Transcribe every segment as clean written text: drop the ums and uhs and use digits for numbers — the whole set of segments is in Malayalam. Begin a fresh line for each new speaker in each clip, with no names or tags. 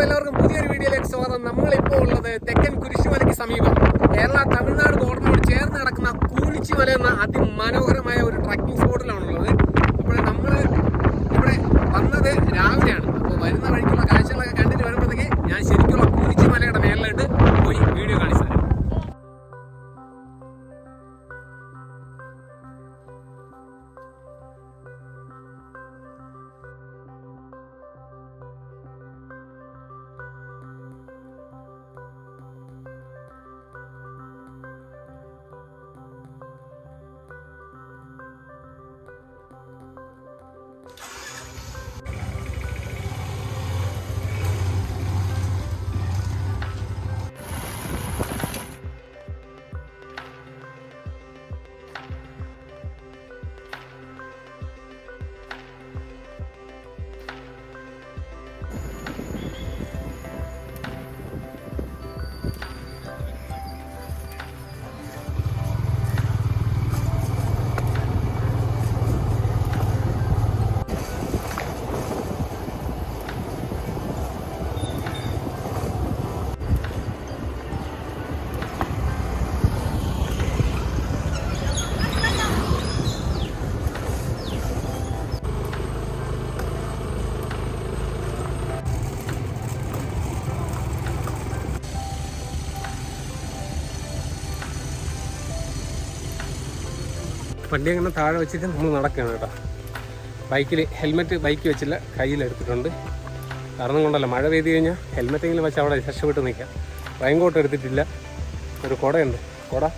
എല്ലാവർക്കും പുതിയൊരു വീഡിയോയിലേക്ക് സ്വാഗതം. നമ്മളിപ്പോൾ ഉള്ളത് തെക്കൻ കുരിശുമലയ്ക്ക് സമീപം കേരള തമിഴ്നാട് ബോർഡറിനോട് ചേർന്ന് കിടക്കുന്ന കൂനിച്ചിമല എന്ന അതിമനോഹരമായ ഒരു ട്രക്കിംഗ് സ്പോട്ടിലാണുള്ളത്. അപ്പോൾ നമ്മൾ ഇവിടെ വന്നത് രാവിലെയാണ്. അപ്പോൾ വരുന്ന വഴിക്കുള്ള കാഴ്ചകളൊക്കെ കണ്ടിട്ട് വരുമ്പോഴത്തേക്ക് ഞാൻ ശരിക്കുള്ള കൂനിച്ചിമലയുടെ മേളിലോട്ട് പോയി വീഡിയോ കാണിച്ചു തരാം. വണ്ടി അങ്ങനെ താഴെ വെച്ചിട്ട് നമ്മൾ നടക്കുകയാണ് കേട്ടോ. ബൈക്കിൽ ഹെൽമെറ്റ് ബൈക്ക് വെച്ചില്ല, കയ്യിലെടുത്തിട്ടുണ്ട്. കാരണം കൊണ്ടല്ല, മഴ പെയ്ത് കഴിഞ്ഞാൽ ഹെൽമെറ്റെങ്കിലും വെച്ച് അവിടെ രക്ഷപ്പെട്ട് നിൽക്കാം. റെയിൻകോട്ട് എടുത്തിട്ടില്ല. ഒരു കുടയുണ്ട്. കുട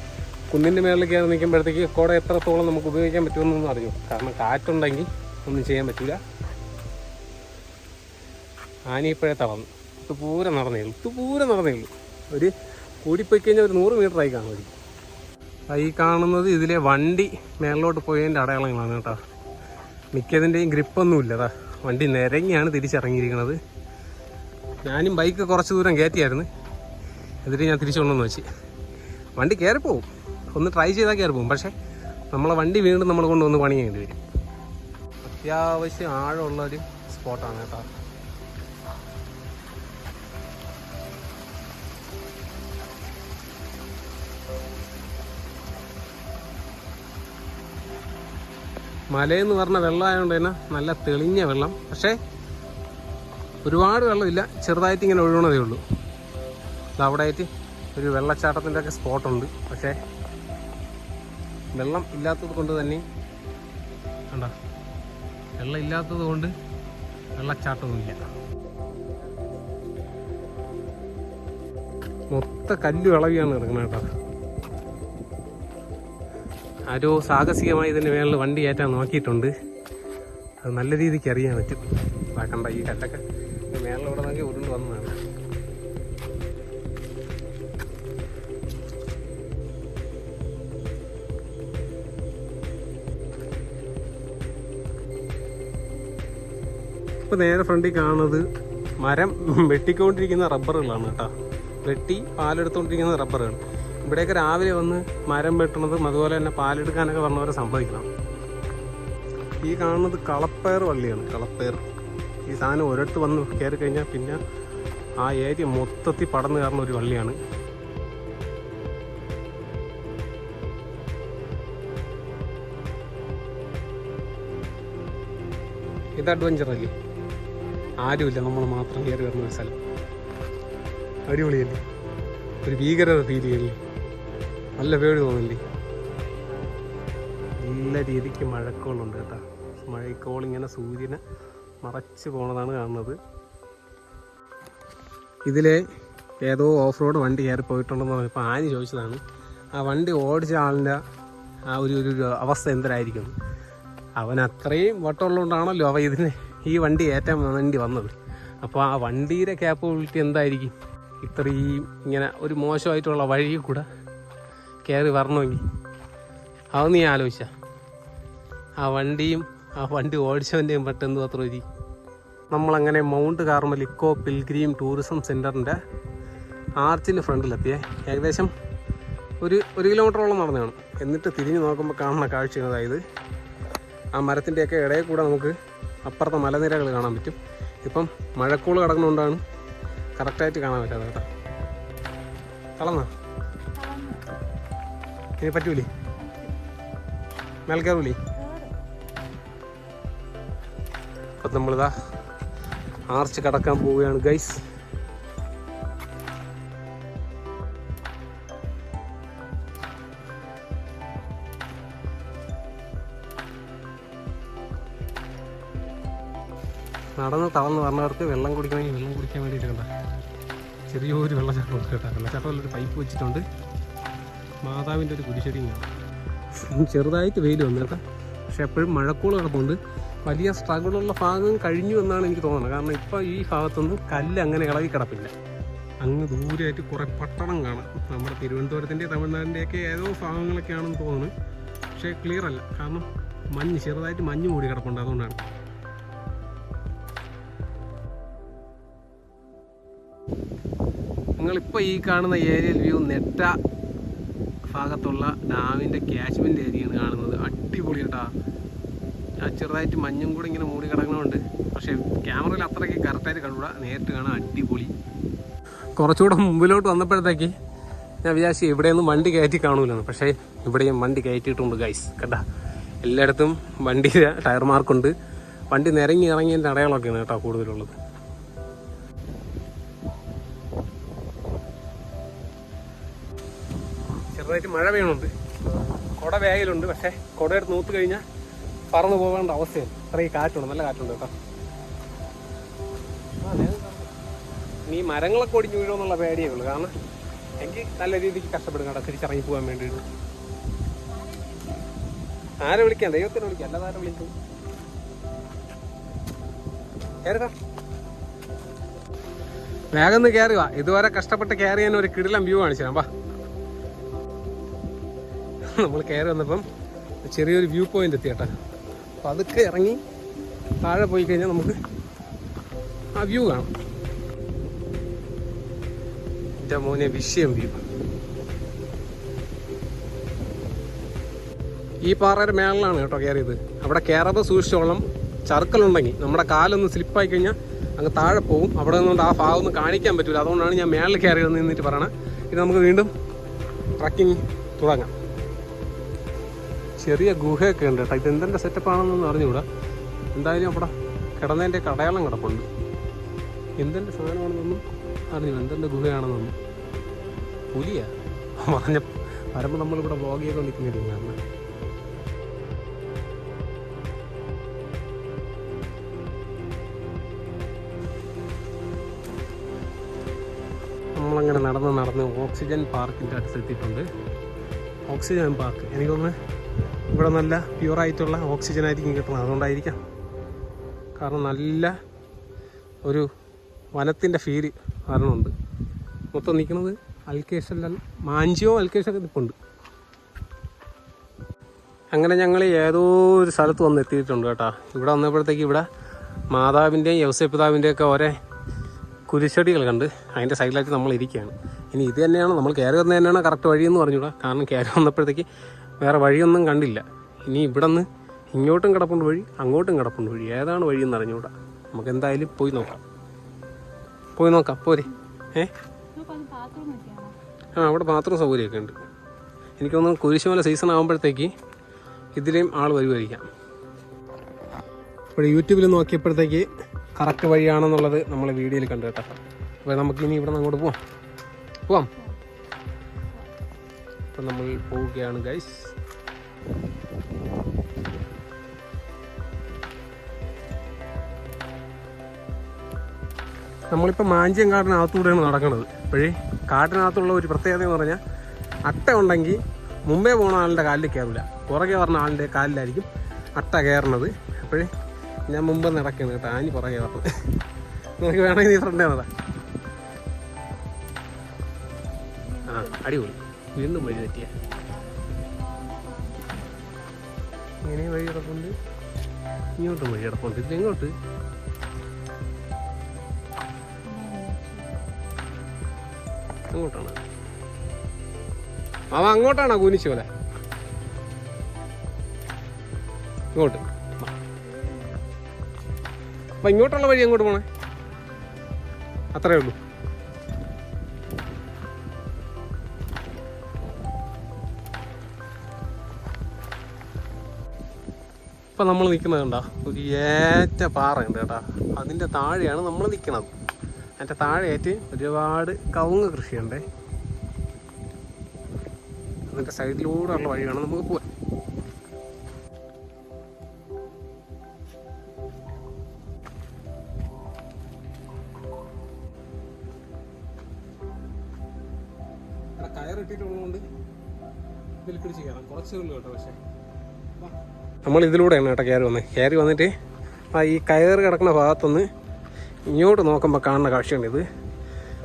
കുന്നിൻ്റെ മേളിൽ കയറി നിൽക്കുമ്പോഴത്തേക്ക് കുട എത്രത്തോളം നമുക്ക് ഉപയോഗിക്കാൻ പറ്റുമെന്നൊന്നും അറിയും. കാരണം കാറ്റുണ്ടെങ്കിൽ ഒന്നും ചെയ്യാൻ പറ്റില്ല. ആനയിപ്പോഴേ തളർന്നു. ഇതുപൂരം നടന്നേ ഉള്ളൂ. ഒരു കൂടിപ്പോയി കഴിഞ്ഞാൽ ഒരു 100 മീറ്ററായി കാണുമായിരിക്കും. ഈ കാണുന്നത് ഇതിലെ വണ്ടി മേളിലോട്ട് പോയതിൻ്റെ അടയാളങ്ങളാണ് കേട്ടോ. മിക്കതിൻ്റെയും ഗ്രിപ്പൊന്നുമില്ല. അതാ വണ്ടി നിരങ്ങിയാണ് തിരിച്ചിറങ്ങിയിരിക്കുന്നത്. ഞാനും ബൈക്ക് കുറച്ച് ദൂരം കയറ്റിയായിരുന്നു. എന്നിട്ട് ഞാൻ തിരിച്ചുകൊണ്ടെന്ന് വെച്ച് വണ്ടി കയറിപ്പോവും. ഒന്ന് ട്രൈ ചെയ്താൽ കയറിപ്പോവും. പക്ഷേ നമ്മളെ വണ്ടി വീണ്ടും നമ്മൾ കൊണ്ടുവന്ന് പണി ചെയ്യേണ്ടി വരും. അത്യാവശ്യം ആഴമുള്ളൊരു സ്പോട്ടാണ് കേട്ടോ. മലയെന്ന് പറഞ്ഞ വെള്ളമായതുകൊണ്ട് തന്നെ നല്ല തെളിഞ്ഞ വെള്ളം. പക്ഷേ ഒരുപാട് വെള്ളമില്ല, ചെറുതായിട്ട് ഇങ്ങനെ ഒഴുകണതേ ഉള്ളൂ. അവിടെ ആയിട്ട് ഒരു വെള്ളച്ചാട്ടത്തിൻ്റെ ഒക്കെ സ്പോട്ടുണ്ട്. പക്ഷേ വെള്ളം ഇല്ലാത്തത് കൊണ്ട് തന്നെ കണ്ടോ, വെള്ളം ഇല്ലാത്തത് കൊണ്ട് വെള്ളച്ചാട്ടമൊന്നുമില്ല. മൊത്ത കല്ല് വിളവിയാണ് കിടക്കുന്നത് കേട്ടോ. ആരോ സാഹസികമായി ഇതിൻ്റെ മേളിൽ വണ്ടി കയറ്റാൻ നോക്കിയിട്ടുണ്ട്. അത് നല്ല രീതിക്ക് അറിയാൻ പറ്റും. കണ്ട ഈ കല്ലൊക്കെ മേളിലൂടെ നോക്കി ഉരുണ്ട് വന്നതാണ്. ഇപ്പം നേരെ ഫ്രണ്ടിൽ കാണുന്നത് മരം വെട്ടിക്കൊണ്ടിരിക്കുന്ന റബ്ബറുകളാണ് കേട്ടോ. വെട്ടി പാലെടുത്തുകൊണ്ടിരിക്കുന്ന റബ്ബറുകൾ. ഇവിടെയൊക്കെ രാവിലെ വന്ന് മരം വെട്ടണതും അതുപോലെ തന്നെ പാലെടുക്കാനൊക്കെ വന്നവരെ സമ്മതിക്കണം. ഈ കാണുന്നത് കളപ്പയർ വള്ളിയാണ്. കളപ്പയർ ഈ സാധനം ഒരിടത്ത് വന്ന് കയറി കഴിഞ്ഞാൽ പിന്നെ ആ ഏരിയ മൊത്തത്തിൽ പടർന്നു കയറുന്ന ഒരു വള്ളിയാണ്. ഇത് അഡ്വഞ്ചർ അല്ലേ? ആരുമില്ല, നമ്മൾ മാത്രം കയറി വരുന്ന ഒരു സ്ഥലം. അടിപൊളിയല്ലേ? ഒരു ഭീകരത ഫീൽ ചെയ്യല്ലേ? നല്ല പേടി തോന്നില്ലേ? നല്ല രീതിക്ക് മഴക്കോളുണ്ട് കേട്ടോ. മഴക്കോളിങ്ങനെ സൂര്യനെ മറച്ച് പോണതാണ് കാണുന്നത്. ഇതിലെ ഏതോ ഓഫ് റോഡ് വണ്ടി കയറി പോയിട്ടുണ്ടെന്ന് പറഞ്ഞപ്പോൾ ആനി ചോദിച്ചതാണ് ആ വണ്ടി ഓടിച്ച ആളിൻ്റെ ആ ഒരു അവസ്ഥ എന്തരായിരിക്കും. അവൻ അത്രയും വട്ടമുള്ളതുകൊണ്ടാണല്ലോ അവൻ ഈ വണ്ടി ഏറ്റാൻ വേണ്ടി വന്നത്. അപ്പോൾ ആ വണ്ടിയുടെ ക്യാപ്പബിലിറ്റി എന്തായിരിക്കും? ഇത്രയും ഇങ്ങനെ ഒരു മോശമായിട്ടുള്ള വഴിയിൽ കൂടെ കയറി വരണമെങ്കിൽ അത് നീ ആലോചിച്ച ആ വണ്ടിയും ആ വണ്ടി ഓടിച്ചവൻ്റെയും പെട്ടെന്ന് അത്ര ഒരു. നമ്മളങ്ങനെ Mount Carmel eco pilgrim tourism സെൻറ്ററിൻ്റെ ആർച്ചിൻ്റെ ഫ്രണ്ടിലെത്തിയേ. ഏകദേശം ഒരു കിലോമീറ്ററോളം നടന്നു കാണും. എന്നിട്ട് തിരിഞ്ഞ് നോക്കുമ്പോൾ കാണുന്ന കാഴ്ച അതായത് ആ മരത്തിൻ്റെയൊക്കെ ഇടയിൽ കൂടെ നമുക്ക് അപ്പുറത്തെ മലനിരകൾ കാണാൻ പറ്റും. ഇപ്പം മഴക്കോള് കിടക്കുന്നതുകൊണ്ടാണ് കറക്റ്റായിട്ട് കാണാൻ പറ്റാതെ കേട്ടോ. തളർന്നാ ഇനി പറ്റൂലേ? മേൽ കയറൂലേ? അപ്പം നമ്മളിതാ ആർച്ച് കടക്കാൻ പോവുകയാണ് ഗൈസ്. നടന്ന് തളർന്ന് പറഞ്ഞവർക്ക് വെള്ളം കുടിക്കണമെങ്കിൽ വെള്ളം കുടിക്കാൻ വേണ്ടിയിട്ട് കണ്ട ചെറിയൊരു വെള്ളച്ചാട്ടം ഉണ്ട് കേട്ടോ. വെള്ളച്ചാട്ടത്തിലൊരു പൈപ്പ് വെച്ചിട്ടുണ്ട്. മാതാവിൻ്റെ ഒരു കുരിശടിയും കാണാം. ചെറുതായിട്ട് വെയിൽ വന്നു കേട്ടോ. പക്ഷെ എപ്പോഴും മഴക്കോള് കിടപ്പുണ്ട്. വലിയ സ്ട്രഗിളുള്ള ഭാഗം കഴിഞ്ഞു എന്നാണ് എനിക്ക് തോന്നുന്നത്. കാരണം ഇപ്പോൾ ഈ ഭാഗത്തൊന്നും കല്ല് അങ്ങനെ ഇളകി കിടപ്പില്ല. അങ്ങ് ദൂരെയായിട്ട് കുറേ പട്ടണം കാണാം. നമ്മുടെ തിരുവനന്തപുരത്തിൻ്റെ തമിഴ്നാടിൻ്റെയൊക്കെ ഏതോ ഭാഗങ്ങളൊക്കെയാണെന്ന് തോന്നുന്നു. പക്ഷേ ക്ലിയർ അല്ല. കാരണം ചെറുതായിട്ട് മഞ്ഞ് മൂടി കിടപ്പുണ്ട്. അതുകൊണ്ടാണ്. നിങ്ങളിപ്പോൾ ഈ കാണുന്ന ഏരിയൽ വ്യൂ നെട്ട ഭാഗത്തുള്ള ഡാമിൻ്റെ ക്യാച്ച്മെൻ്റ് ഏരിയയാണ് കാണുന്നത്. അടിപൊളി കേട്ടോ. ചെറുതായിട്ട് മഞ്ഞും കൂടി ഇങ്ങനെ മൂടി കിടക്കണമുണ്ട്. പക്ഷേ ക്യാമറയിൽ അത്രയ്ക്ക് കറക്റ്റായിട്ട് കണ്ടുകൂടാ. നേരിട്ട് കാണാൻ അടിപൊളി. കുറച്ചുകൂടെ മുമ്പിലോട്ട് വന്നപ്പോഴത്തേക്ക് ഞാൻ വിചാരിച്ചു ഇവിടെയൊന്നും വണ്ടി കയറ്റി കാണൂലെന്ന്. പക്ഷേ ഇവിടെയും വണ്ടി കയറ്റിയിട്ടുണ്ട് ഗൈസ്. കേട്ടോ, എല്ലായിടത്തും വണ്ടിയുടെ ടയർ മാർക്കുണ്ട്. വണ്ടി നിരങ്ങി ഇറങ്ങിയതിൻ്റെ അടയാളമൊക്കെയാണ് കേട്ടോ കൂടുതലുള്ളത്. ചെറുതായിട്ട് മഴ പെയ്യണുണ്ട്. കുട വേഗയിലുണ്ട്. പക്ഷേ കുടയെടുത്ത് നൂത്ത് കഴിഞ്ഞാൽ പറന്നു പോകേണ്ട അവസ്ഥയാണ്. അത്രയും കാറ്റുണ്ട്. നല്ല കാറ്റുണ്ട് കേട്ടോ. നീ മരങ്ങളൊക്കെ ഒടിഞ്ഞു വീഴുമെന്നുള്ള പേടിയേ ഉള്ളൂ. കാരണം എനിക്ക് നല്ല രീതിക്ക് കഷ്ടപ്പെടും കേട്ടോ തിരിച്ചിറങ്ങി പോകാൻ വേണ്ടിയിട്ട്. ആരെ വിളിക്കാം? ദൈവത്തിനെ വിളിക്കാം. അല്ലാതെ ആരെ വിളിക്കും? കയറുക, വേഗം ഒന്ന് കയറുക. ഇതുവരെ കഷ്ടപ്പെട്ട് കയറി ഞാൻ ഒരു കിടിലം വ്യൂ കാണിച്ചു തരാം. വാ. നമ്മൾ കയറി വന്നപ്പം ചെറിയൊരു വ്യൂ പോയിന്റ് എത്തി കേട്ടോ. അപ്പം അതൊക്കെ ഇറങ്ങി താഴെ പോയി കഴിഞ്ഞാൽ നമുക്ക് ആ വ്യൂ കാണാം. എൻ്റെ മോനെ വിഷയം വ്യൂ. ഈ പാറയുടെ മേളിലാണ് കേട്ടോ കയറിയത്. അവിടെ കയറാതെ സൂക്ഷിച്ചോളം. ചറുക്കലുണ്ടെങ്കിൽ നമ്മുടെ കാലൊന്ന് സ്ലിപ്പായി കഴിഞ്ഞാൽ അങ്ങ് താഴെ പോകും. അവിടെ നിന്നുകൊണ്ട് ആ ഭാഗം ഒന്നും കാണിക്കാൻ പറ്റില്ല. അതുകൊണ്ടാണ് ഞാൻ മേളിൽ കയറി നിന്നിട്ട് പറയണത്. ഇത് നമുക്ക് വീണ്ടും ട്രക്കിങ് തുടങ്ങാം. ചെറിയ ഗുഹയൊക്കെ ഉണ്ട് കേട്ടോ. ഇതെന്തെൻ്റെ സെറ്റപ്പാണെന്നൊന്നും അറിഞ്ഞുകൂടാ. എന്തായാലും അവിടെ കിടന്നതിൻ്റെ അടയാളം കിടപ്പുണ്ട്. എന്തെൻ്റെ സാധനമാണെന്നൊന്നും അറിഞ്ഞു. എന്തെൻ്റെ ഗുഹയാണെന്നൊന്നും. പുലിയാ വരുമ്പോൾ നമ്മളിവിടെ വ്ളോഗ് ചെയ്തുകൊണ്ടിരിക്കുന്നില്ല. കാരണം നമ്മളങ്ങനെ നടന്ന് ഓക്സിജൻ പാർക്കിൻ്റെ അടുത്തെത്തിയിട്ടുണ്ട്. ഓക്സിജൻ പാർക്ക് എനിക്കൊന്ന് ഇവിടെ നല്ല പ്യുവറായിട്ടുള്ള ഓക്സിജൻ ആയിരിക്കും കിട്ടുന്നത്. അതുകൊണ്ടായിരിക്കാം. കാരണം നല്ല ഒരു വനത്തിൻ്റെ ഫീല് കാരണമുണ്ട്. മൊത്തം നിൽക്കുന്നത് അൽക്കേഷല്ല, മാഞ്ചിയോ അൽക്കേഷൊക്കെ നിൽപ്പുണ്ട്. അങ്ങനെ ഞങ്ങൾ ഏതോ ഒരു സ്ഥലത്ത് വന്ന് എത്തിയിട്ടുണ്ട് കേട്ടോ. ഇവിടെ വന്നപ്പോഴത്തേക്ക് ഇവിടെ മാതാവിൻ്റെയും യൗസേപ്പിതാവിൻ്റെയൊക്കെ ഓരോ കുരിശടികൾ കണ്ട് അതിൻ്റെ സൈഡിലായിട്ട് നമ്മൾ ഇരിക്കുകയാണ്. ഇനി ഇത് തന്നെയാണ് നമ്മൾ കയറി വന്നത് തന്നെയാണ് കറക്റ്റ് വഴിയെന്ന് പറഞ്ഞുകൂടാ. കാരണം കയറി വന്നപ്പോഴത്തേക്ക് വേറെ വഴിയൊന്നും കണ്ടില്ല. ഇനി ഇവിടെ നിന്ന് ഇങ്ങോട്ടും കിടപ്പുണ്ട് വഴി, അങ്ങോട്ടും കിടപ്പുണ്ട് വഴി. ഏതാണ് വഴിയെന്ന് അറിഞ്ഞുകൂടാ. നമുക്ക് എന്തായാലും പോയി നോക്കാം. പോരെ. അവിടെ ബാത്റൂം സൗകര്യമൊക്കെ ഉണ്ട്. എനിക്കൊന്ന് കുരിശുമല സീസൺ ആകുമ്പോഴത്തേക്ക് ഇതിലെയും ആൾ വരുമായിരിക്കാം. ഇപ്പോൾ യൂട്യൂബിൽ നോക്കിയപ്പോഴത്തേക്ക് കറക്റ്റ് വഴിയാണെന്നുള്ളത് നമ്മൾ വീഡിയോയിൽ കണ്ടു കേട്ടോ. അപ്പോൾ നമുക്കിനി ഇവിടെ നിന്ന് അങ്ങോട്ട് പോവാം. അപ്പം നമ്മൾ പോവുകയാണ് ഗൈസ്. നമ്മളിപ്പോൾ മാഞ്ചിയം കാടിനകത്തൂടെയാണ് നടക്കുന്നത്. അപ്പോഴേ കാട്ടിനകത്തുള്ള ഒരു പ്രത്യേകത എന്ന് പറഞ്ഞാൽ അട്ട ഉണ്ടെങ്കിൽ മുമ്പേ പോകുന്ന ആളിൻ്റെ കാലിൽ കയറില്ല, പുറകെ പറഞ്ഞ ആളിൻ്റെ കാലിലായിരിക്കും അട്ട കയറണത്. അപ്പോഴേ ഞാൻ മുമ്പ് നടക്കുകയാണ് കേട്ടോ. ആനി പുറകെ പറഞ്ഞത്. നിനക്ക് വേണമെങ്കിൽ നീ ഫ്രണ്ട് ആണതാ. അടിപൊളി. വീണ്ടും വഴി തെറ്റിയ ഇങ്ങനെ വഴി കിടപ്പുണ്ട്. ഇങ്ങോട്ടും വഴി കിടപ്പുണ്ട്. ഇതിങ്ങോട്ട് അങ്ങോട്ടാണ്. അങ്ങോട്ടാണോ കുനിച്ചു പോലെ? ഇങ്ങോട്ട്. അപ്പം ഇങ്ങോട്ടുള്ള വഴി എങ്ങോട്ട് പോണേ? അത്രേ ഉള്ളൂ. ഇപ്പം നമ്മൾ നിൽക്കുന്നത് കണ്ടോ, ഒരു ഏറ്റ പാറയുണ്ട് കേട്ടോ. അതിൻ്റെ താഴെയാണ് നമ്മൾ നിൽക്കുന്നത്. അതിൻ്റെ താഴെയായിട്ട് ഒരുപാട് കവുങ്ങ് കൃഷിയുണ്ട്. അതിൻ്റെ സൈഡിലൂടെ ഉള്ള വഴി വേണം നമുക്ക് പോകാൻ. കയറിട്ടിട്ടുള്ളതുകൊണ്ട് ഇതിൽ പിടിച്ച് കയറാം. കുറച്ചേ ഉള്ളൂ കേട്ടോ. പക്ഷേ നമ്മൾ ഇതിലൂടെയാണ് കേട്ടോ കയറി വന്നത്. കയറി വന്നിട്ട് ഈ കയറ് കിടക്കുന്ന ഭാഗത്തുനിന്ന് ഇങ്ങോട്ട് നോക്കുമ്പോൾ കാണുന്ന കാഴ്ചയാണ് ഇത്.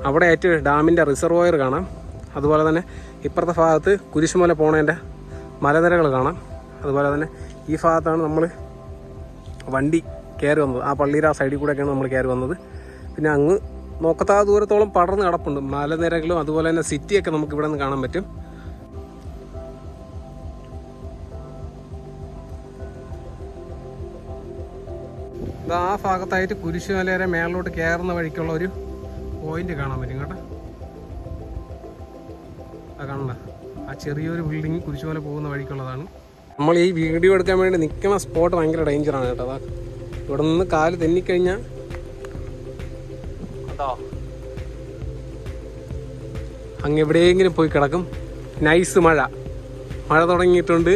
അവിടെ ആയിട്ട് ഡാമിൻ്റെ റിസർവോയർ കാണാം. അതുപോലെ തന്നെ ഇപ്പുറത്തെ ഭാഗത്ത് കുരിശുമല പോണതിൻ്റെ മലനിരകൾ കാണാം. അതുപോലെ തന്നെ ഈ ഭാഗത്താണ് നമ്മൾ വണ്ടി കയറി വന്നത്. ആ പള്ളിയുടെ ആ സൈഡിൽ കൂടെയൊക്കെയാണ് നമ്മൾ കയറി വന്നത്. പിന്നെ അങ്ങ് നോക്കത്താ ദൂരത്തോളം പടർന്ന് കിടപ്പുണ്ട് മലനിരകളും. അതുപോലെ തന്നെ സിറ്റിയൊക്കെ നമുക്ക് ഇവിടെ നിന്ന് കാണാൻ പറ്റും. ആ ഭാഗത്തായിട്ട് കുരിശുമലയുടെ മേളിലോട്ട് കയറുന്ന വഴിക്കുള്ള ഒരു പോയിന്റ് കാണാൻ പറ്റും കേട്ടോ. ആ കാണണ്ട, ആ ചെറിയൊരു ബിൽഡിങ് കുരിശുമല പോകുന്ന വഴിക്കുള്ളതാണ്. നമ്മൾ ഈ വീഡിയോ എടുക്കാൻ വേണ്ടി നിൽക്കുന്ന സ്പോട്ട് ഭയങ്കര ഡേഞ്ചറാണ് കേട്ടോ. അതാ ഇവിടെ നിന്ന് കാല് തെന്നിക്കഴിഞ്ഞാൽ അതോ അങ്ങ് എവിടെയെങ്കിലും പോയി കിടക്കും. നൈസ് മഴ തുടങ്ങിയിട്ടുണ്ട്.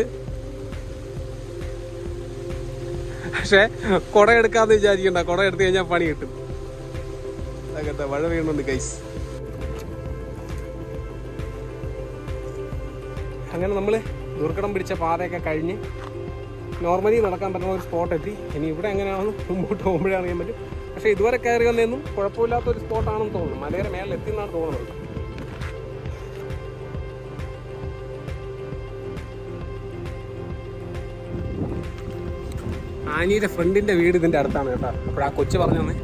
പക്ഷേ കുട എടുക്കാന്ന് വിചാരിക്കണ്ട, കുട എടുത്തു കഴിഞ്ഞാൽ പണി കിട്ടും. അങ്ങനത്തെ മഴ വീഴുന്നുണ്ട് ഗൈസ്. അങ്ങനെ നമ്മൾ ദുർഘടം പിടിച്ച പാതയൊക്കെ കഴിഞ്ഞ് നോർമലി നടക്കാൻ പറ്റുന്ന ഒരു സ്പോട്ട് എത്തി. ഇനി ഇവിടെ എങ്ങനെയാണെന്ന് മുമ്പോട്ട് പോകുമ്പോഴേ അറിയാൻ പറ്റും. പക്ഷേ ഇതുവരെ കയറി വന്നതൊന്നും കുഴപ്പമില്ലാത്തൊരു സ്പോട്ടാണെന്ന് തോന്നുന്നു. മലയുടെ മേളിൽ എത്തി എന്നാണ് തോന്നുന്നത്. ആനിയുടെ ഫ്രണ്ടിൻ്റെ വീട് ഇതിൻ്റെ അടുത്താണ് കേട്ടോ. അപ്പോൾ ആ കൊച്ചു പറഞ്ഞു തന്നെ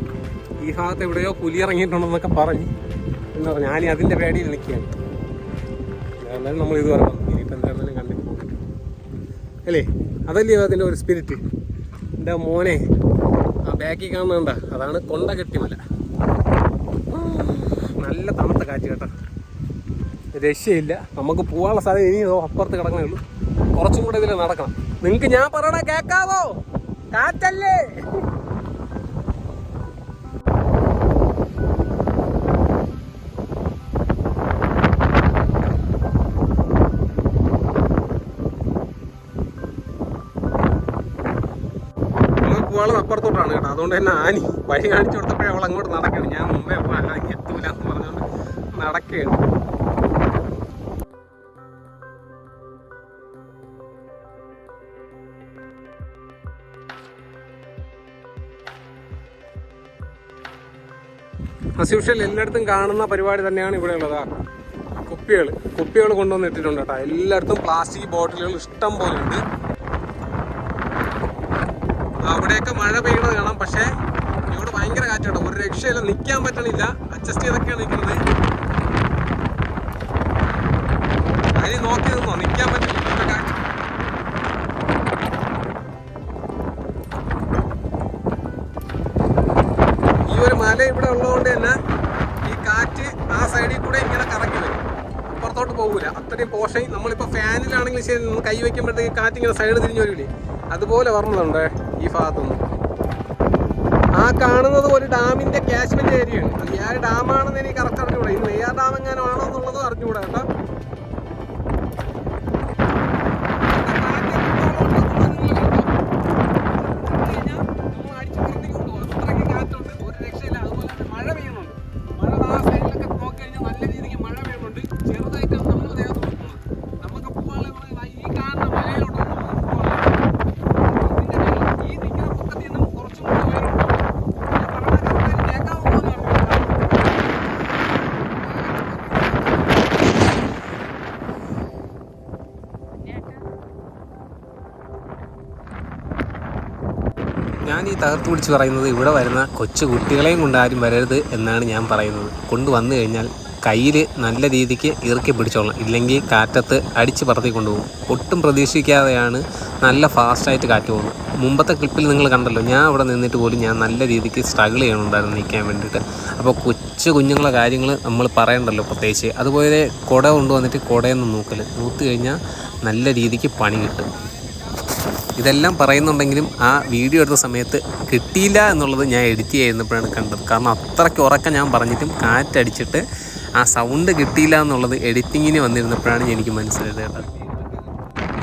ഈ ഭാഗത്ത് എവിടെയോ പുലി ഇറങ്ങിയിട്ടുണ്ടെന്നൊക്കെ പറഞ്ഞ് എന്താ പറഞ്ഞു. ആനി അതിൻ്റെ പേടിയിൽ നിൽക്കുകയാണ്. എന്നാലും നമ്മൾ ഇത് പറഞ്ഞു ഇനിയിപ്പോൾ എന്തായാലും കണ്ടു അല്ലേ. അതല്ലേ അതിൻ്റെ ഒരു സ്പിരിറ്റ്. എൻ്റെ മോനെ ആ ബാക്കിൽ കാണുന്നുണ്ട, അതാണ് കൊണ്ട കെട്ടിമല. നല്ല തണുത്ത കാറ്റ് കേട്ടോ, രക്ഷയില്ല. നമുക്ക് പോകാനുള്ള സ്ഥലം ഇനി അപ്പുറത്ത് കിടക്കണേ ഉള്ളൂ. കുറച്ചും കൂടെ ഇതിൽ നടക്കണം. നിങ്ങൾക്ക് ഞാൻ പറയണ കേൾക്കാവോ? കാറ്റല്ലേ. പോകാനുള്ളത് അപ്പുറത്തോട്ടാണ് കേട്ടോ. അതുകൊണ്ട് തന്നെ ആനി വഴി കാണിച്ചു കൊടുത്തപ്പോഴേ അവൾ അങ്ങോട്ട് നടക്കണം. ഞാൻ മുമ്പേ പോകാൻ അല്ലെങ്കിൽ എത്തൂല എന്ന് പറഞ്ഞുകൊണ്ട് നടക്കുകയാണ്. അസ്യൂഷ്വൽ എല്ലായിടത്തും കാണുന്ന പരിപാടി തന്നെയാണ് ഇവിടെ ഉള്ളത്. കുപ്പികൾ കൊണ്ടുവന്ന് ഇട്ടിട്ടുണ്ട് കേട്ടോ. എല്ലായിടത്തും പ്ലാസ്റ്റിക് ബോട്ടിലുകൾ ഇഷ്ടം പോലെ ഉണ്ട്. അവിടെയൊക്കെ മഴ പെയ്യണത് കാണാം. പക്ഷേ ഇവിടെ ഭയങ്കര കാറ്റാണ്, ഒരു രക്ഷയില്ല. നിൽക്കാൻ പറ്റണില്ല, അഡ്ജസ്റ്റ് ചെയ്തൊക്കെയാണ് നിൽക്കുന്നത്. അതിന് നോക്കി നിന്നോ, നിൽക്കാൻ പറ്റില്ല. കാറ്റ് ഈ ഒരു മല ഇവിടെ ഉള്ളതുകൊണ്ട് തന്നെ ഈ കാറ്റ് ആ സൈഡിൽ കൂടെ ഇങ്ങനെ കറങ്ങി വരും, പുറത്തോട്ട് പോകൂല. അത്രയും പോഷൻ. നമ്മളിപ്പോൾ ഫാനിലാണെങ്കിൽ ശരി, കൈ വയ്ക്കുമ്പോഴത്തേക്ക് കാറ്റ് ഇങ്ങനെ സൈഡ് തിരിഞ്ഞു വരില്ലേ, അതുപോലെ പറഞ്ഞതുണ്ട് ഈ ഭാഗത്തുനിന്ന്. ആ കാണുന്നത് ഒരു ഡാമിന്റെ ക്യാച്ച്മെന്റ് ഏരിയയാണ്. അത് ഏത് ഡാമാണെന്ന് എനിക്ക് കറക്റ്റ് അറിഞ്ഞുകൂടാ. ഇത് നെയ്യാർ ഡാം എങ്ങാനോ ആണോ എന്നുള്ളത് അറിഞ്ഞുകൂടാ കേട്ടോ. അത്രയ്ക്ക് കാറ്റുണ്ട്, ഒരു രക്ഷയില്ല. അതുപോലെ തന്നെ മഴ പെയ്യുന്നുണ്ട്. മഴ ആ സൈഡിലൊക്കെ നോക്കിക്കഴിഞ്ഞാൽ നല്ല രീതിക്ക് മഴ പെയ്യുന്നുണ്ട്. ചെറുതായിട്ടാണ് നമ്മൾ ദേഹത്ത് നോക്കുന്നത്. നമുക്ക് പോകാനുള്ള ഈ കാണുന്ന മലയിലോട്ട് ഞാൻ ഈ തകർത്ത് പിടിച്ച് പറയുന്നത് ഇവിടെ വരുന്ന കൊച്ചു കുട്ടികളെയും കൊണ്ട് ആരും വരരുത് എന്നാണ് ഞാൻ പറയുന്നത്. കൊണ്ടുവന്നു കഴിഞ്ഞാൽ കയ്യിൽ നല്ല രീതിക്ക് ഇറുക്കി പിടിച്ചോളണം, ഇല്ലെങ്കിൽ കാറ്റത്ത് അടിച്ച് പറത്തി കൊണ്ടുപോകും. ഒട്ടും പ്രതീക്ഷിക്കാതെയാണ് നല്ല ഫാസ്റ്റായിട്ട് കാറ്റ് പോകുന്നത്. മുമ്പത്തെ ക്ലിപ്പിൽ നിങ്ങൾ കണ്ടല്ലോ, ഞാൻ അവിടെ നിന്നിട്ട് പോലും ഞാൻ നല്ല രീതിക്ക് സ്ട്രഗിൾ ചെയ്യണുണ്ടായിരുന്നു നിൽക്കാൻ വേണ്ടിയിട്ട്. അപ്പോൾ കുഞ്ഞുങ്ങളെ കാര്യങ്ങൾ നമ്മൾ പറയണ്ടല്ലോ പ്രത്യേകിച്ച്. അതുപോലെ കുട കൊണ്ടുവന്നിട്ട് കുടയൊന്നും നൂത്ത് കഴിഞ്ഞാൽ നല്ല രീതിക്ക് പണി കിട്ടും. ഇതെല്ലാം പറയുന്നുണ്ടെങ്കിലും ആ വീഡിയോ എടുത്ത സമയത്ത് കിട്ടിയില്ല എന്നുള്ളത് ഞാൻ എഡിറ്റ് ചെയ്യുന്നപ്പോഴാണ് കണ്ടത്. കാരണം അത്രയ്ക്ക് ഉറക്കം ഞാൻ പറഞ്ഞിട്ടും കാറ്റടിച്ചിട്ട് ആ സൗണ്ട് കിട്ടിയില്ല എന്നുള്ളത് എഡിറ്റിങ്ങിന് വന്നിരുന്നപ്പോഴാണ് എനിക്ക് മനസ്സിലായത് കേട്ടോ.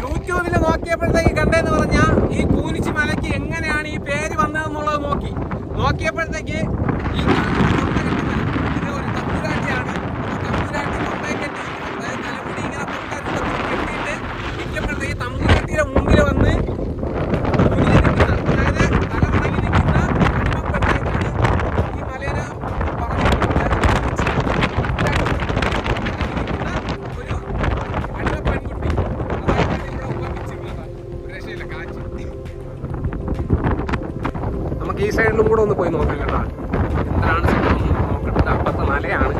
യൂട്യൂബിൽ നോക്കിയപ്പോഴത്തേക്ക് കണ്ടതെന്ന് പറഞ്ഞാൽ ഈ കൂനിച്ചി മലയ്ക്ക് എങ്ങനെയാണ് ഈ പേര് വന്നതെന്നുള്ളത് നോക്കിയപ്പോഴത്തേക്ക് ഈ ഒരു തമ്പുരാട്ടിയാണ്. തമ്പുരാട്ടി തൊണ്ടയെ കെട്ടി, അതായത് തലമുടി ഇങ്ങനെ കെട്ടിയിട്ട് നിൽക്കുമ്പോഴത്തേക്ക് തമ്പുരാട്ടിയുടെ മുമ്പിൽ വന്ന് ഈ സൈഡിലും കൂടെ ഒന്ന് പോയി നോക്കാം കേട്ടോ. എന്താണ് സംഭവം നോക്കട്ടെ. അപ്പുറത്തെ മലയാണ്,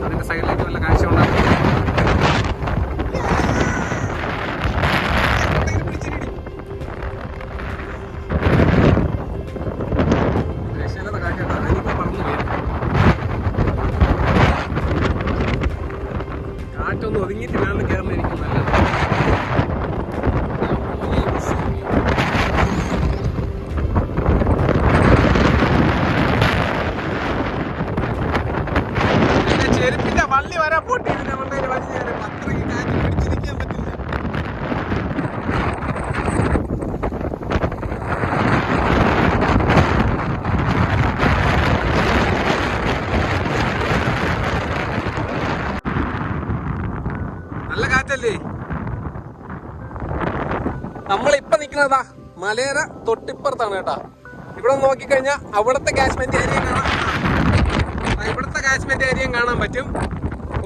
അതിൻ്റെ സൈഡിലേക്ക് വല്ല കാഴ്ച ഉണ്ടാകും. കാറ്റൊന്ന് ഒതുങ്ങിയിട്ടില്ലാണ്ട് കയറുന്നതായിരിക്കും നല്ലത്. വള്ളി വരാൻ പൊട്ടി ഇതിന്റെ മണ്ടയിൽ വലിയ അത്രയ്ക്ക് കാറ്റ് പിടിച്ചിരിക്കാൻ പറ്റില്ല. നല്ല കാറ്റല്ലേ. നമ്മളിപ്പോ നിക്കുന്നതാ മലയുടെ തൊട്ടിപ്പുറത്താണ് കേട്ടാ. ഇവിടെ നോക്കിക്കഴിഞ്ഞാൽ അവിടുത്തെ കാശ്മീർ ഏരിയ കാണാം, ഇവിടുത്തെ കാശ്മീർ ഏരിയയും കാണാൻ പറ്റും.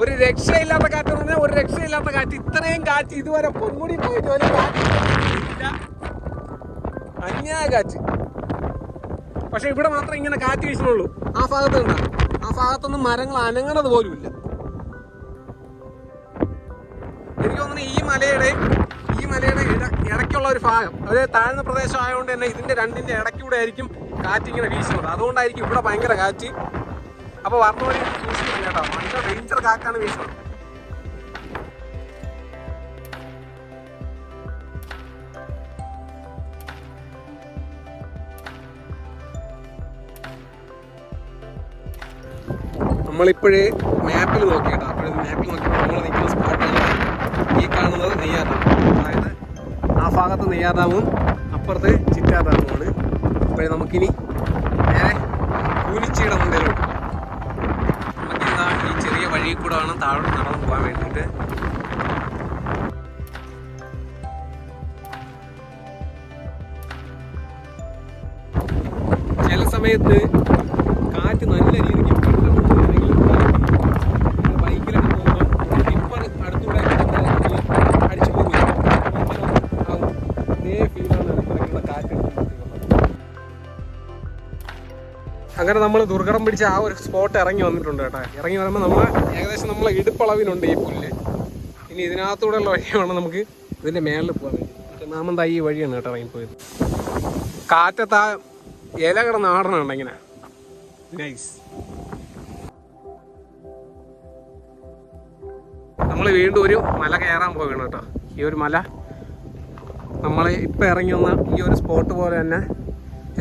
ഒരു രക്ഷയില്ലാത്ത കാറ്റ് എന്ന് പറഞ്ഞാൽ ഒരു രക്ഷയില്ലാത്ത കാറ്റ്. ഇത്രയും കാറ്റ് ഇതുവരെ പൊന്മുടി പോയിട്ട് വരെ കാറ്റില്ല, അന്യായ കാറ്റ്. പക്ഷെ ഇവിടെ മാത്രം ഇങ്ങനെ കാറ്റ് വീശുന്നുള്ളൂ. ആ ഭാഗത്ത് ഉണ്ടാകും, ആ ഭാഗത്തൊന്നും മരങ്ങൾ അനങ്ങണത് പോലും ഇല്ല. എനിക്ക് തോന്നുന്നു ഈ മലയുടെ ഇടയ്ക്കുള്ള ഒരു ഭാഗം, അതായത് താഴ്ന്ന പ്രദേശം ആയതുകൊണ്ട് തന്നെ ഇതിന്റെ രണ്ടിന്റെ ഇടയ്ക്കൂടെ ആയിരിക്കും കാറ്റ് ഇങ്ങനെ വീശുന്നത്. അതുകൊണ്ടായിരിക്കും ഇവിടെ ഭയങ്കര കാറ്റ്. അപ്പോൾ വർണ്ണവഴി സൂക്ഷിക്കണം കേട്ടോ, ഭയങ്കര ഡേഞ്ചർ കാറ്റാണ് വീശുന്നത്. നമ്മളിപ്പോഴേ മാപ്പിൽ നോക്കി കേട്ടോ. അപ്പോഴേ മാപ്പിൽ നോക്കിയപ്പോൾ നമ്മൾ നിൽക്കുന്ന സ്പോട്ടാണ് ഈ കാണുന്നത് നെയ്യാർ ഡാം. അതായത് ആ ഭാഗത്ത് നെയ്യാർ ഡാമും അപ്പുറത്ത് ചിറ്റാർ ഡാമുമാണ്. അപ്പോഴേ നമുക്കിനി നേരെ കൂനിച്ചിയുടെ മുന്നിലോട്ട് ഈ ചെറിയ വഴി കൂടെ വേണം താഴോട്ട് നടന്നു പോകാൻ വേണ്ടിയിട്ട്. ചില സമയത്ത് കാറ്റ് നല്ല രീതിക്ക് ബൈക്കിലൊക്കെ പോകുമ്പോൾ ടിപ്പർ അടുത്തൂടെ അടിച്ചു പോകില്ല. ഇതേ ഫീലാണ് ഇവിടെയുള്ള കാറ്റ്. അങ്ങനെ നമ്മൾ ദുർഘടം പിടിച്ച ആ ഒരു സ്പോട്ട് ഇറങ്ങി വന്നിട്ടുണ്ട് കേട്ടോ. ഇറങ്ങി വരുമ്പോൾ നമ്മൾ ഏകദേശം നമ്മളെ ഇടുപ്പളവിനുണ്ട് ഈ പുല്ല്. ഇനി ഇതിനകത്തൂടെയുള്ള വഴിയാണ് നമുക്ക് ഇതിൻ്റെ മേളിൽ പോകാൻ വേണ്ടി. മാമന്താ ഈ വഴിയാണ് കേട്ടോ ഇറങ്ങിപ്പോയത്. കാറ്റത്ത് ആ ഇല കിടന്ന് ആടണുണ്ട് ഇങ്ങനെ. നൈസ്. നമ്മൾ വീണ്ടും ഒരു മല കയറാൻ പോവുകയാണ് കേട്ടോ. ഈ ഒരു മല നമ്മൾ ഇപ്പം ഇറങ്ങി വന്ന ഈ ഒരു സ്പോട്ട് പോലെ തന്നെ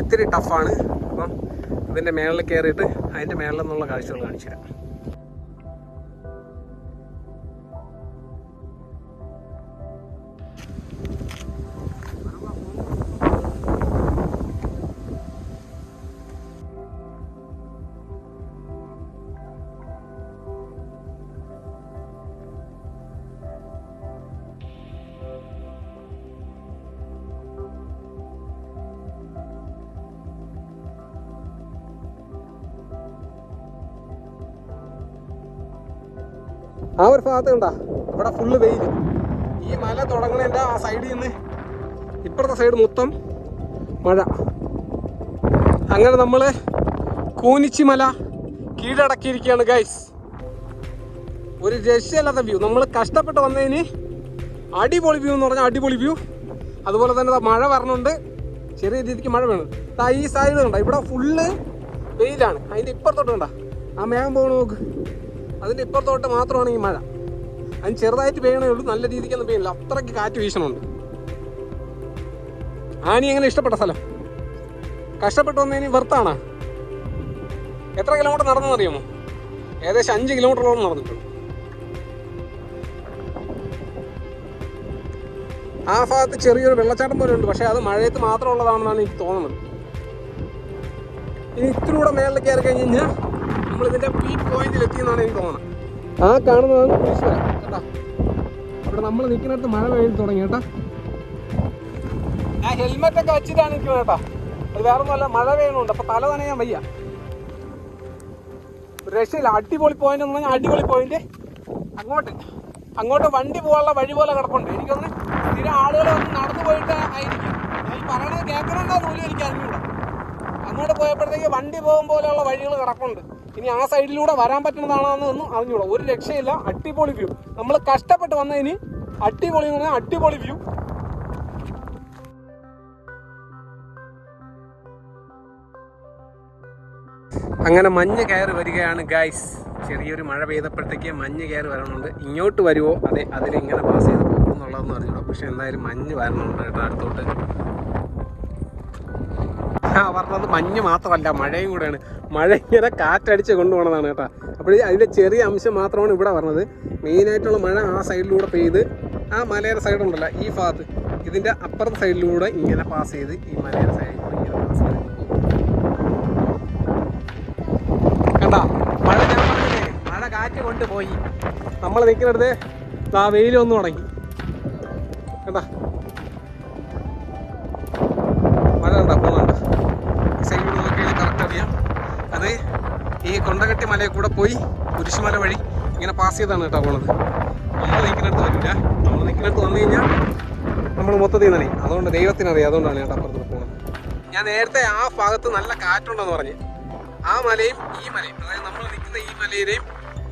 ഇത്തിരി ടഫാണ്. അപ്പം അതിൻ്റെ മേളിൽ കയറിയിട്ട് അതിൻ്റെ മേളിൽ നിന്നുള്ള കാഴ്ചകൾ കാണിച്ചു തരാം. ആ ഒരു ഭാഗത്ത് കണ്ടാ ഇവിടെ ഫുള്ള് വെയിൽ. ഈ മല തുടങ്ങണതിൻ്റെ ആ സൈഡിൽ നിന്ന് ഇപ്പുറത്തെ സൈഡ് മൊത്തം മഴ. അങ്ങനെ നമ്മൾ കൂനിച്ചി മല കീഴടക്കിയിരിക്കുകയാണ് ഗൈസ്. ഒരു രക്ഷയില്ലാത്ത വ്യൂ. നമ്മൾ കഷ്ടപ്പെട്ട് വന്നതിന് അടിപൊളി വ്യൂ എന്ന് പറഞ്ഞാൽ അടിപൊളി വ്യൂ. അതുപോലെ തന്നെ മഴ വരണുണ്ട്, ചെറിയ രീതിക്ക് മഴ വേണം. ഈ സൈഡ് കണ്ട ഇവിടെ ഫുള്ള് വെയിലാണ്. അതിൻ്റെ ഇപ്പുറത്തോട്ട് കണ്ട ആ മേഘം പോകണം നോക്ക്. അതിൻ്റെ ഇപ്പുറത്തോട്ട് മാത്രമാണ് ഈ മഴ. അതിന് ചെറുതായിട്ട് പെയ്യണേ ഉള്ളൂ, നല്ല രീതിക്കൊന്നും പെയ്യില്ല. അത്രയ്ക്ക് കാറ്റ് വീശണുണ്ട്. ആനി എങ്ങനെ ഇഷ്ടപ്പെട്ട സ്ഥലം? കഷ്ടപ്പെട്ട് വന്നതിന് വെറുത്താണോ? എത്ര കിലോമീറ്റർ നടന്നെന്ന് അറിയാമോ? ഏകദേശം 5 കിലോമീറ്ററോളം നടന്നിട്ടുണ്ട്. ആ ഭാഗത്ത് ചെറിയൊരു വെള്ളച്ചാട്ടം പോലെ ഉണ്ട്, പക്ഷേ അത് മഴയത്ത് മാത്രമുള്ളതാണെന്നാണ് എനിക്ക് തോന്നുന്നത്. ഇനി ഇത്തിരി കൂടെ മേളിലേക്ക് കയറി കഴിഞ്ഞ് കഴിഞ്ഞാൽ നമ്മളിതിൻ്റെ പീക്ക് പോയിന്റിൽ എത്തിയെന്നാണ് എനിക്ക് തോന്നുന്നത്. ആ കാണുന്നതാണ് കുരിശുമല കേട്ടോ. അവിടെ നമ്മൾ നിൽക്കുന്നിടത്ത് മഴ പെയ്ത് തുടങ്ങി കേട്ടോ. ഞാൻ ഹെൽമെറ്റൊക്കെ വെച്ചിട്ടാണ് നിൽക്കുന്നത് കേട്ടോ. അത് വേറെ ഒന്നുമല്ല, മഴ പെയ്യണുണ്ട്. അപ്പോൾ തല നനയാൻ വയ്യ. രക്ഷയില്ല. അടിപൊളി പോയിന്റ് എന്ന് പറഞ്ഞാൽ അടിപൊളി പോയിന്റ്. അങ്ങോട്ട് വണ്ടി പോകാനുള്ള വഴി പോലെ കിടപ്പുണ്ട്. എനിക്കൊന്ന് സ്ഥിരം ആളുകൾ വന്ന് നടന്നു പോയിട്ട് ആയിരിക്കും. ഞാൻ പറയണത് കേൾക്കണമെന്നോ പോലും എനിക്ക് അറിഞ്ഞൂടാ. അങ്ങോട്ട് പോയപ്പോഴത്തേക്ക് വണ്ടി പോകും പോലെയുള്ള വഴികൾ കിടപ്പുണ്ട്. ഇനി ആ സൈഡിലൂടെ വരാൻ പറ്റുന്നതാണെന്നൊന്നും അറിഞ്ഞൂടാ. ഒരു രക്ഷയില്ല. അടിപൊളി വ്യൂ. നമ്മൾ കഷ്ടപ്പെട്ട് വന്നതിന് അടിപൊളി എന്ന് പറഞ്ഞാൽ അടിപൊളി വ്യൂ. അങ്ങനെ മഞ്ഞ് കയറി വരികയാണ് ഗൈസ്. ചെറിയൊരു മഴ പെയ്തപ്പോഴത്തേക്ക് മഞ്ഞ് കയറി വരണുണ്ട്. ഇങ്ങോട്ട് വരുമോ അതെ അതിലിങ്ങനെ പാസ് ചെയ്ത് പോകും എന്നുള്ളതെന്ന് അറിഞ്ഞൂടാ. പക്ഷെ എന്തായാലും മഞ്ഞ് വരണുണ്ട് കേട്ടോ അടുത്തോട്ട്. പറഞ്ഞത് മഞ്ഞ് മാത്രമല്ല, മഴയും കൂടെയാണ്. മഴ ഇങ്ങനെ കാറ്റടിച്ച് കൊണ്ടുപോകണതാണ് കേട്ടോ. അപ്പോൾ അതിൻ്റെ ചെറിയ അംശം മാത്രമാണ് ഇവിടെ പറഞ്ഞത്. മെയിനായിട്ടുള്ള മഴ ആ സൈഡിലൂടെ പെയ്ത് ആ മലയുടെ സൈഡുണ്ടല്ലോ ഈ ഭാഗത്ത്, ഇതിൻ്റെ അപ്പുറത്തെ സൈഡിലൂടെ ഇങ്ങനെ പാസ് ചെയ്ത് ഈ മലയുടെ സൈഡിലൂടെ ഇങ്ങനെ പാസ് ചെയ്ത് കണ്ടാ. മഴ ഞാൻ പറഞ്ഞില്ലേ, മഴ കാറ്റ് കൊണ്ടുപോയി. നമ്മൾ നിൽക്കുന്നിടത്ത് ആ വെയിലൊന്നും തുടങ്ങി കണ്ടാ. മഴ കണ്ടാ പോകുന്നുണ്ട്. സൈഡിൽ നോക്കിയാൽ കറക്റ്റ് അറിയാം. അത് ഈ കൊണ്ടകെട്ടി മലയിൽ കൂടെ പോയി കുരിശുമല വഴി ഇങ്ങനെ പാസ് ചെയ്താണ് കേട്ടോ പോണത്. നമ്മൾ നിൽക്കുന്നിടത്ത് വരില്ല. നമ്മൾ നിൽക്കുന്നിടത്ത് വന്നു കഴിഞ്ഞാൽ നമ്മൾ മൊത്തത്തിൽ നനയും. അതുകൊണ്ട് ദൈവത്തിനറിയാം. അതുകൊണ്ടാണ് കേട്ടോ അപ്പുറത്ത് പോകുന്നത്. ഞാൻ നേരത്തെ ആ ഭാഗത്ത് നല്ല കാറ്റുണ്ടെന്ന് പറഞ്ഞ് ആ മലയും ഈ മലയും, അതായത് നമ്മൾ നിൽക്കുന്ന ഈ മലയിലെയും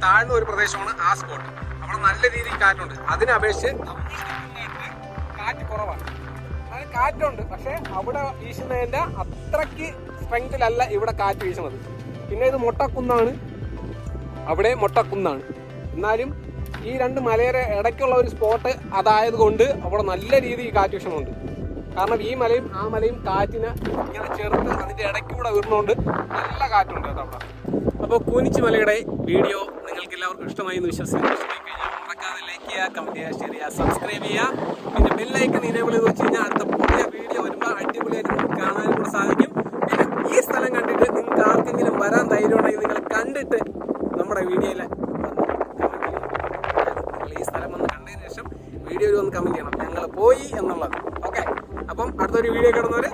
താഴ്ന്ന ഒരു പ്രദേശമാണ് ആ സ്പോട്ട്. അവിടെ നല്ല രീതിയിൽ കാറ്റുണ്ട്. അതിനപേക്ഷിച്ച് നമ്മൾ നിൽക്കുന്നതിന് കാറ്റ് കുറവാണ്. അതായത് കാറ്റുണ്ട്, പക്ഷെ അവിടെ വീശുന്നതിൻ്റെ അത്രയ്ക്ക് സ്ട്രെങ്തിലല്ല ഇവിടെ കാറ്റ് വീശുന്നത്. പിന്നെ ഇത് മൊട്ടക്കുന്നാണ്, അവിടെ മൊട്ടക്കുന്നാണ്. എന്നാലും ഈ രണ്ട് മലയുടെ ഇടയ്ക്കുള്ള ഒരു സ്പോട്ട് അതായത് കൊണ്ട് അവിടെ നല്ല രീതിയിൽ കാറ്റ് വീശുന്നുണ്ട്. കാരണം ഈ മലയും ആ മലയും കാറ്റിന് ഇങ്ങനെ ചേർത്ത് അതിൻ്റെ ഇടയ്ക്കൂടെ വീറുന്നതുകൊണ്ട് നല്ല കാറ്റുണ്ട് കേട്ടോ അവിടെ. അപ്പോൾ കൂനിച്ചി മലയുടെ വീഡിയോ നിങ്ങൾക്ക് എല്ലാവർക്കും ഇഷ്ടമായി എന്ന് വിശ്വസിക്കുന്നു. ഇഷ്ടമായി കഴിഞ്ഞാൽ മറക്കാതെ ലൈക്ക് ചെയ്യുക, കമൻറ്റ് ചെയ്യുക, ഷെയർ ചെയ്യുക, സബ്സ്ക്രൈബ് ചെയ്യുക. പിന്നെ ബെല്ലൈക്കൺ ഇനേബിൾ ചെയ്ത് വെച്ച് കഴിഞ്ഞാൽ അടുത്ത പുതിയ വീഡിയോ വരുമ്പോൾ അടിപൊളിയായിട്ട് നിങ്ങൾക്ക് കാണാനും കൂടെ സാധിക്കും. പിന്നെ ഈ സ്ഥലം കണ്ടിട്ട് നിങ്ങൾക്ക് ആർക്കെങ്കിലും വരാൻ ധൈര്യം ഉണ്ടെങ്കിൽ നിങ്ങൾ കണ്ടിട്ട് നമ്മുടെ വീഡിയോയിൽ ഈ സ്ഥലം വന്ന് കണ്ടതിന് ശേഷം വീഡിയോയിൽ വന്ന് കമൻറ്റ് ചെയ്യണം ഞങ്ങൾ പോയി എന്നുള്ളത്. ഓക്കെ, അപ്പം അടുത്തൊരു വീഡിയോ കിടന്നവർ